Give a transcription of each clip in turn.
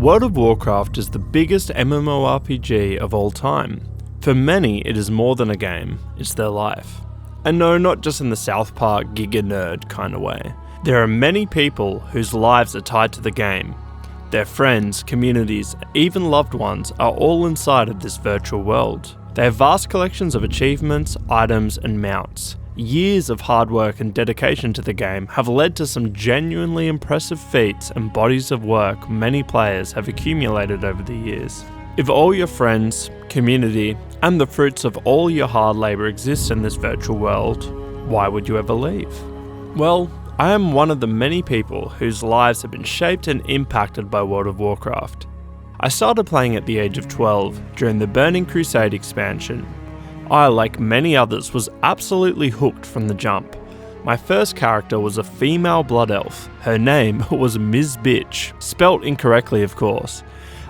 World of Warcraft is the biggest MMORPG of all time. For many, it is more than a game, it's their life. And no, not just in the South Park Giga Nerd kind of way. There are many people whose lives are tied to the game. Their friends, communities, even loved ones are all inside of this virtual world. They have vast collections of achievements, items, and mounts. Years of hard work and dedication to the game have led to some genuinely impressive feats and bodies of work many players have accumulated over the years. If all your friends, community, and the fruits of all your hard labour exist in this virtual world, why would you ever leave? Well, I am one of the many people whose lives have been shaped and impacted by World of Warcraft. I started playing at the age of 12 during the Burning Crusade expansion. I, like many others, was absolutely hooked from the jump. My first character was a female blood elf. Her name was Ms. Bitch, spelt incorrectly of course.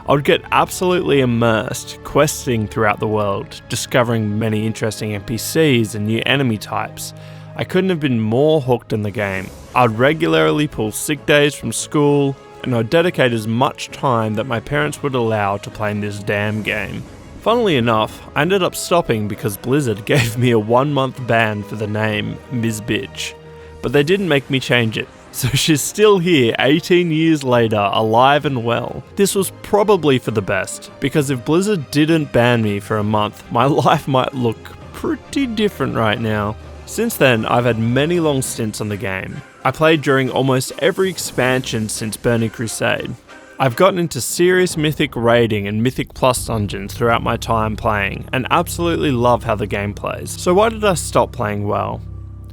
I would get absolutely immersed, questing throughout the world, discovering many interesting NPCs and new enemy types. I couldn't have been more hooked in the game. I'd regularly pull sick days from school, and I'd dedicate as much time that my parents would allow to playing this damn game. Funnily enough, I ended up stopping because Blizzard gave me a 1-month ban for the name Ms. Bitch. But they didn't make me change it, so she's still here 18 years later, alive and well. This was probably for the best, because if Blizzard didn't ban me for a month, my life might look pretty different right now. Since then, I've had many long stints on the game. I played during almost every expansion since Burning Crusade. I've gotten into serious Mythic raiding and Mythic Plus dungeons throughout my time playing, and absolutely love how the game plays. So why did I stop playing WoW?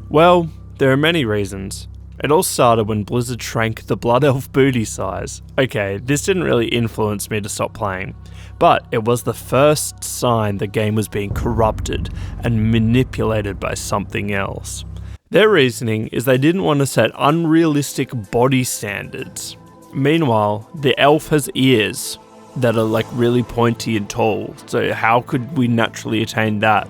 Well, there are many reasons. It all started when Blizzard shrank the Blood Elf booty size. Okay, this didn't really influence me to stop playing, but it was the first sign the game was being corrupted and manipulated by something else. Their reasoning is they didn't want to set unrealistic body standards. Meanwhile, the elf has ears that are like really pointy and tall, so how could we naturally attain that?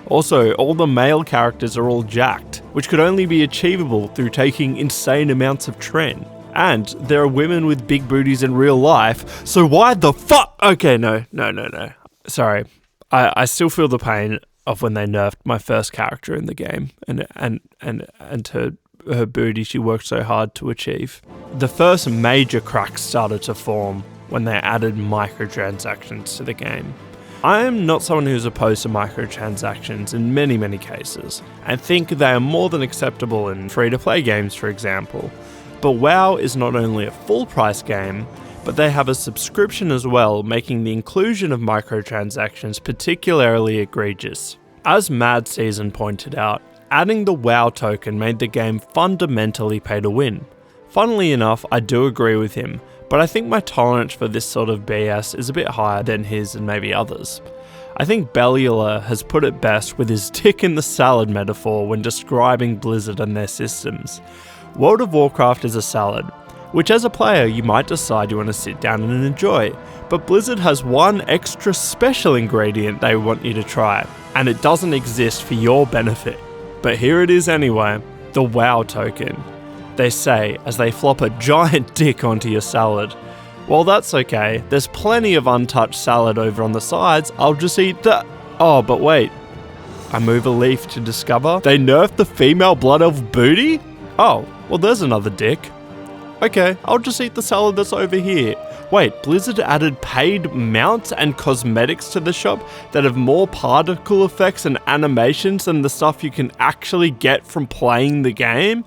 Also, all the male characters are all jacked, which could only be achievable through taking insane amounts of tren. And there are women with big booties in real life, so why the fuck? Okay, no. Sorry, I still feel the pain of when they nerfed my first character in the game, and her booty she worked so hard to achieve. The first major cracks started to form when they added microtransactions to the game. I am not someone who's opposed to microtransactions in many cases, and think they are more than acceptable in free-to-play games, for example. But WoW is not only a full-price game, but they have a subscription as well, making the inclusion of microtransactions particularly egregious. As Mad Season pointed out, adding the WoW token made the game fundamentally pay to win. Funnily enough, I do agree with him, but I think my tolerance for this sort of BS is a bit higher than his and maybe others. I think Bellular has put it best with his dick in the salad metaphor when describing Blizzard and their systems. World of Warcraft is a salad, which as a player you might decide you want to sit down and enjoy, but Blizzard has one extra special ingredient they want you to try, and it doesn't exist for your benefit. But here it is anyway, the WoW token. They say as they flop a giant dick onto your salad. Well, that's okay, there's plenty of untouched salad over on the sides, I'll just eat that. Oh, but wait. I move a leaf to discover they nerfed the female blood elf booty? Oh, well there's another dick. Okay, I'll just eat the salad that's over here. Wait, Blizzard added paid mounts and cosmetics to the shop that have more particle effects and animations than the stuff you can actually get from playing the game?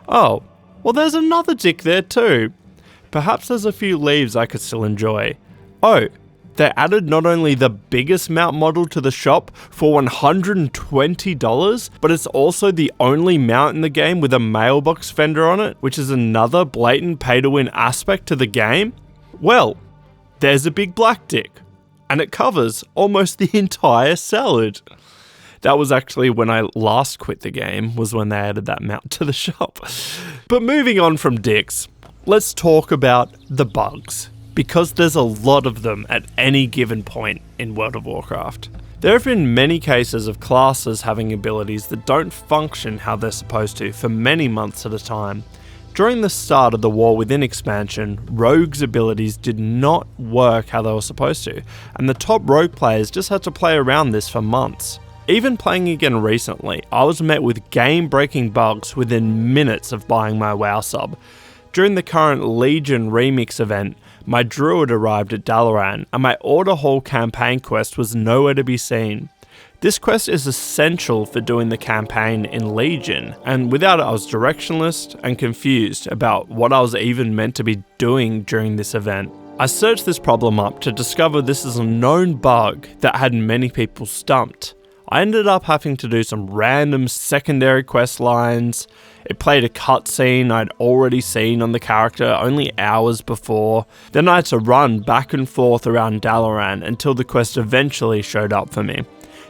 Oh, well there's another dick there too. Perhaps there's a few leaves I could still enjoy. Oh, they added not only the biggest mount model to the shop for $120, but it's also the only mount in the game with a mailbox fender on it, which is another blatant pay-to-win aspect to the game. Well, there's a big black dick, and it covers almost the entire salad. That was actually when I last quit the game, was when they added that mount to the shop. But moving on from dicks, let's talk about the bugs, because there's a lot of them at any given point in World of Warcraft. There have been many cases of classes having abilities that don't function how they're supposed to for many months at a time. During the start of the War Within expansion, rogues' abilities did not work how they were supposed to, and the top rogue players just had to play around this for months. Even playing again recently, I was met with game-breaking bugs within minutes of buying my WoW sub. During the current Legion Remix event, my druid arrived at Dalaran, and my Order Hall campaign quest was nowhere to be seen. This quest is essential for doing the campaign in Legion, and without it I was directionless and confused about what I was even meant to be doing during this event. I searched this problem up to discover this is a known bug that had many people stumped. I ended up having to do some random secondary quest lines. It played a cutscene I'd already seen on the character only hours before. Then I had to run back and forth around Dalaran until the quest eventually showed up for me.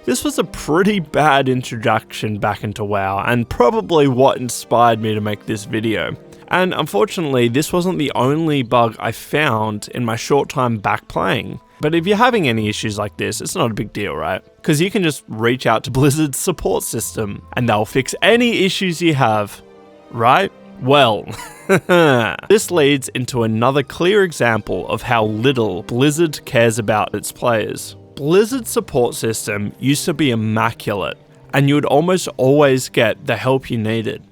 This was a pretty bad introduction back into WoW, and probably what inspired me to make this video. And unfortunately, this wasn't the only bug I found in my short time back playing. But if you're having any issues like this, it's not a big deal, right? Because you can just reach out to Blizzard's support system, and they'll fix any issues you have, right? Well, this leads into another clear example of how little Blizzard cares about its players. Blizzard's support system used to be immaculate, and you would almost always get the help you needed.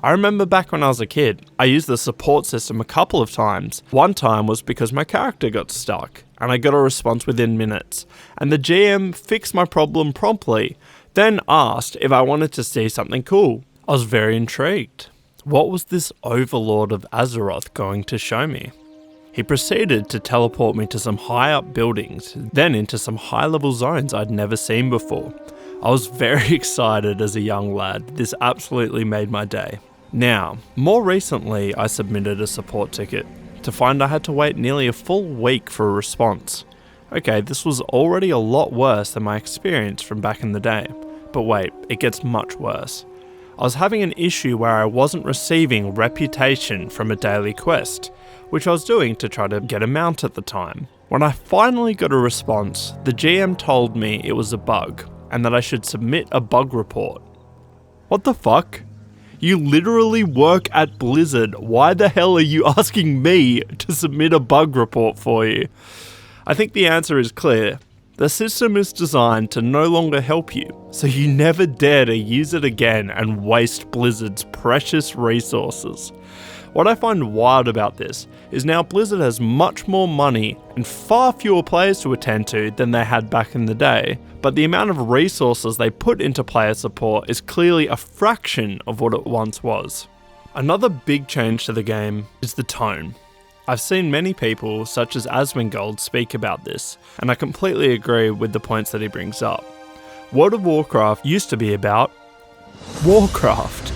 I remember back when I was a kid, I used the support system a couple of times. One time was because my character got stuck, and I got a response within minutes, and the GM fixed my problem promptly, then asked if I wanted to see something cool. I was very intrigued. What was this Overlord of Azeroth going to show me? He proceeded to teleport me to some high up buildings, then into some high level zones I'd never seen before. I was very excited as a young lad. This absolutely made my day. Now, more recently I submitted a support ticket to find I had to wait nearly a full week for a response. Okay, this was already a lot worse than my experience from back in the day. But wait, it gets much worse. I was having an issue where I wasn't receiving reputation from a daily quest, which I was doing to try to get a mount at the time. When I finally got a response, the GM told me it was a bug, and that I should submit a bug report. What the fuck? You literally work at Blizzard, why the hell are you asking me to submit a bug report for you? I think the answer is clear. The system is designed to no longer help you, so you never dare to use it again and waste Blizzard's precious resources. What I find wild about this is now Blizzard has much more money and far fewer players to attend to than they had back in the day, but the amount of resources they put into player support is clearly a fraction of what it once was. Another big change to the game is the tone. I've seen many people, such as Asmongold, speak about this, and I completely agree with the points that he brings up. World of Warcraft used to be about Warcraft.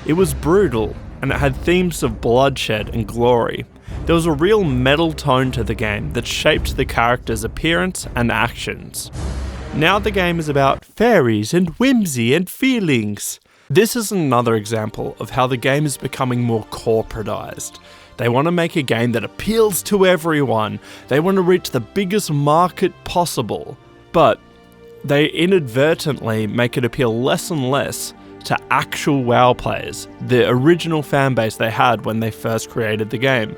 It was brutal, and it had themes of bloodshed and glory. There was a real metal tone to the game that shaped the character's appearance and actions. Now the game is about fairies and whimsy and feelings. This is another example of how the game is becoming more corporatized. They want to make a game that appeals to everyone. They want to reach the biggest market possible. But they inadvertently make it appeal less and less to actual WoW players, the original fanbase they had when they first created the game.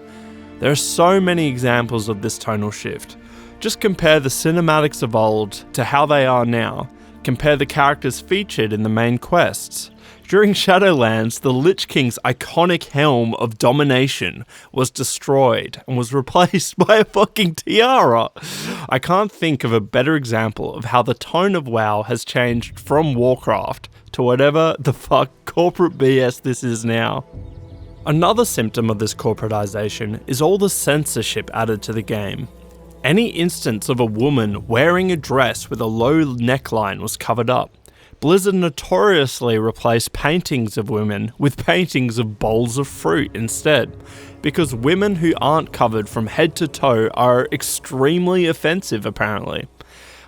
There are so many examples of this tonal shift. Just compare the cinematics of old to how they are now. Compare the characters featured in the main quests. During Shadowlands, the Lich King's iconic helm of domination was destroyed and was replaced by a fucking tiara. I can't think of a better example of how the tone of WoW has changed from Warcraft to whatever the fuck corporate BS this is now. Another symptom of this corporatization is all the censorship added to the game. Any instance of a woman wearing a dress with a low neckline was covered up. Blizzard notoriously replaced paintings of women with paintings of bowls of fruit instead, because women who aren't covered from head to toe are extremely offensive apparently.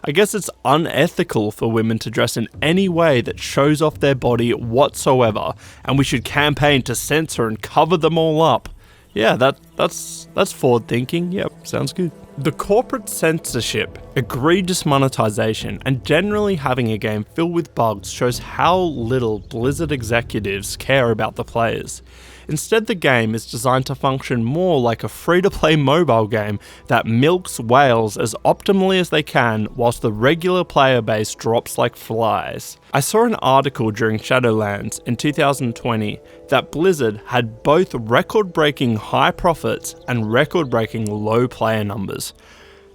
I guess it's unethical for women to dress in any way that shows off their body whatsoever, and we should campaign to censor and cover them all up. Yeah, that's forward thinking. Yep, sounds good. The corporate censorship, egregious monetization, and generally having a game filled with bugs shows how little Blizzard executives care about the players. Instead, the game is designed to function more like a free-to-play mobile game that milks whales as optimally as they can whilst the regular player base drops like flies. I saw an article during Shadowlands in 2020 that Blizzard had both record-breaking high profits and record-breaking low player numbers.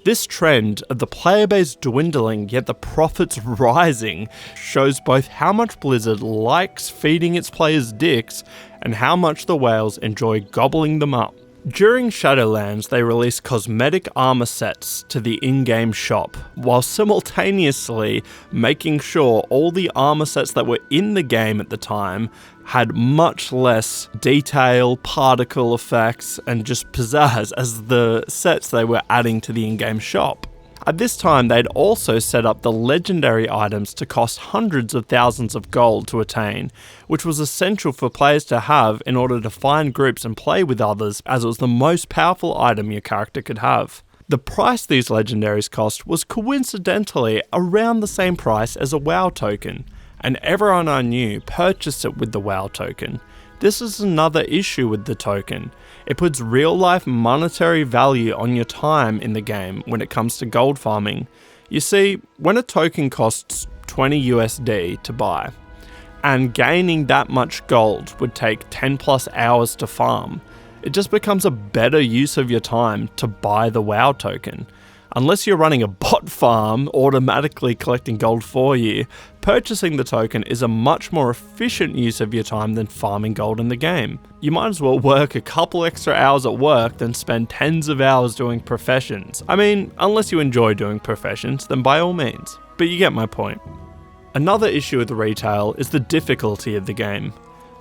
This trend of the player base dwindling yet the profits rising shows both how much Blizzard likes feeding its players dicks and how much the whales enjoy gobbling them up. During Shadowlands, they released cosmetic armor sets to the in-game shop, while simultaneously making sure all the armor sets that were in the game at the time had much less detail, particle effects, and just pizzazz as the sets they were adding to the in-game shop. At this time, they'd also set up the legendary items to cost hundreds of thousands of gold to attain, which was essential for players to have in order to find groups and play with others, as it was the most powerful item your character could have. The price these legendaries cost was coincidentally around the same price as a WoW token, and everyone I knew purchased it with the WoW token. This is another issue with the token. It puts real-life monetary value on your time in the game when it comes to gold farming. You see, when a token costs 20 USD to buy, and gaining that much gold would take 10 plus hours to farm, it just becomes a better use of your time to buy the WoW token. Unless you're running a bot farm automatically collecting gold for you, purchasing the token is a much more efficient use of your time than farming gold in the game. You might as well work a couple extra hours at work than spend tens of hours doing professions. I mean, unless you enjoy doing professions, then by all means. But you get my point. Another issue with retail is the difficulty of the game.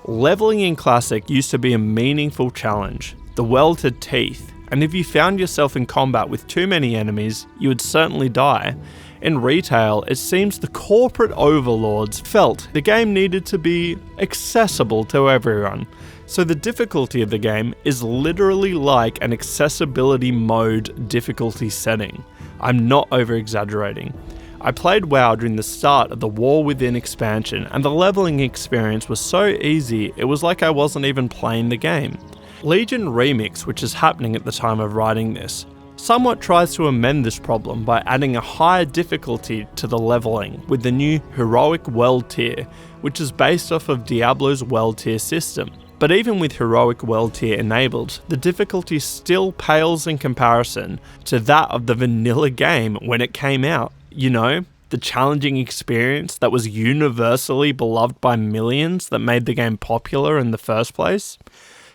Leveling in Classic used to be a meaningful challenge. The world had teeth, and if you found yourself in combat with too many enemies, you would certainly die. In retail, it seems the corporate overlords felt the game needed to be accessible to everyone. So the difficulty of the game is literally like an accessibility mode difficulty setting. I'm not over-exaggerating. I played WoW during the start of the War Within expansion, and the leveling experience was so easy it was like I wasn't even playing the game. Legion Remix, which is happening at the time of writing this, somewhat tries to amend this problem by adding a higher difficulty to the leveling with the new Heroic World Tier, which is based off of Diablo's World Tier system. But even with Heroic World Tier enabled, the difficulty still pales in comparison to that of the vanilla game when it came out. You know, the challenging experience that was universally beloved by millions that made the game popular in the first place.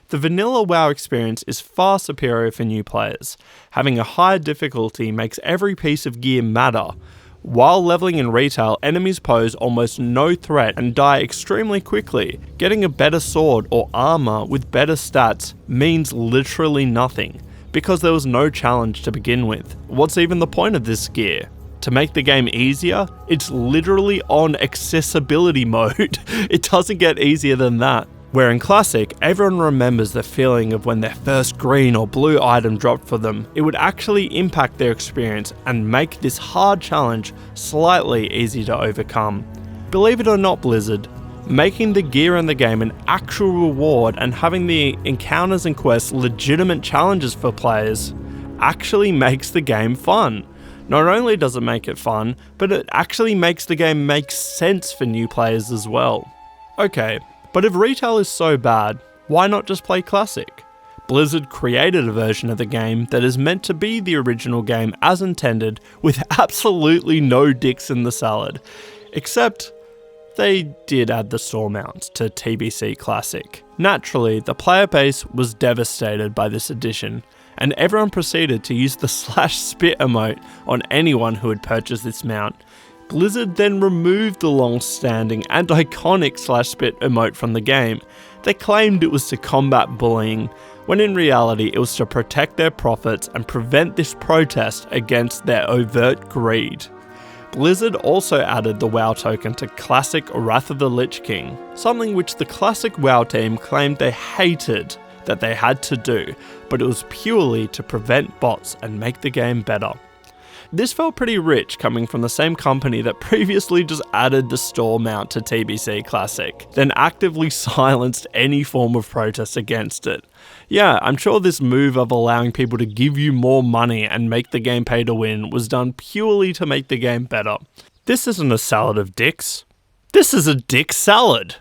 The vanilla WoW experience is far superior for new players. Having a higher difficulty makes every piece of gear matter. While leveling in retail, enemies pose almost no threat and die extremely quickly. Getting a better sword or armor with better stats means literally nothing, because there was no challenge to begin with. What's even the point of this gear? To make the game easier? It's literally on accessibility mode. It doesn't get easier than that. Where in Classic, everyone remembers the feeling of when their first green or blue item dropped for them. It would actually impact their experience and make this hard challenge slightly easy to overcome. Believe it or not, Blizzard, making the gear in the game an actual reward and having the encounters and quests legitimate challenges for players actually makes the game fun. Not only does it make it fun, but it actually makes the game make sense for new players as well. Okay, but if retail is so bad, why not just play Classic? Blizzard created a version of the game that is meant to be the original game as intended, with absolutely no dicks in the salad. Except, they did add the store mounts to TBC Classic. Naturally, the player base was devastated by this addition, and everyone proceeded to use the /spit emote on anyone who had purchased this mount. Blizzard then removed the long-standing and iconic /spit emote from the game. They claimed it was to combat bullying, when in reality it was to protect their profits and prevent this protest against their overt greed. Blizzard also added the WoW token to Classic Wrath of the Lich King, something which the Classic WoW team claimed they hated that they had to do, but it was purely to prevent bots and make the game better. This felt pretty rich coming from the same company that previously just added the store mount to TBC Classic, then actively silenced any form of protest against it. Yeah, I'm sure this move of allowing people to give you more money and make the game pay to win was done purely to make the game better. This isn't a salad of dicks. This is a dick salad!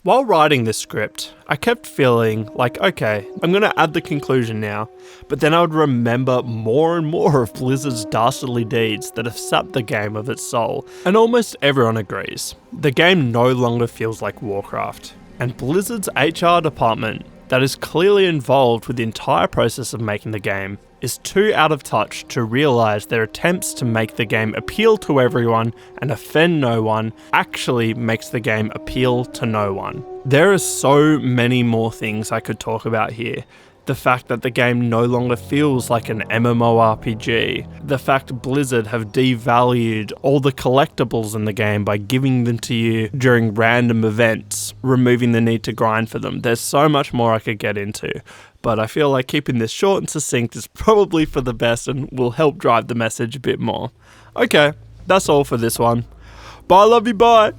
While writing this script, I kept feeling like, okay, I'm gonna add the conclusion now, but then I would remember more and more of Blizzard's dastardly deeds that have sapped the game of its soul, and almost everyone agrees. The game no longer feels like Warcraft, and Blizzard's HR department, that is clearly involved with the entire process of making the game, is too out of touch to realise their attempts to make the game appeal to everyone and offend no one actually makes the game appeal to no one. There are so many more things I could talk about here. The fact that the game no longer feels like an MMORPG. The fact Blizzard have devalued all the collectibles in the game by giving them to you during random events, removing the need to grind for them. There's so much more I could get into, but I feel like keeping this short and succinct is probably for the best and will help drive the message a bit more. Okay, that's all for this one. Bye, love you, bye!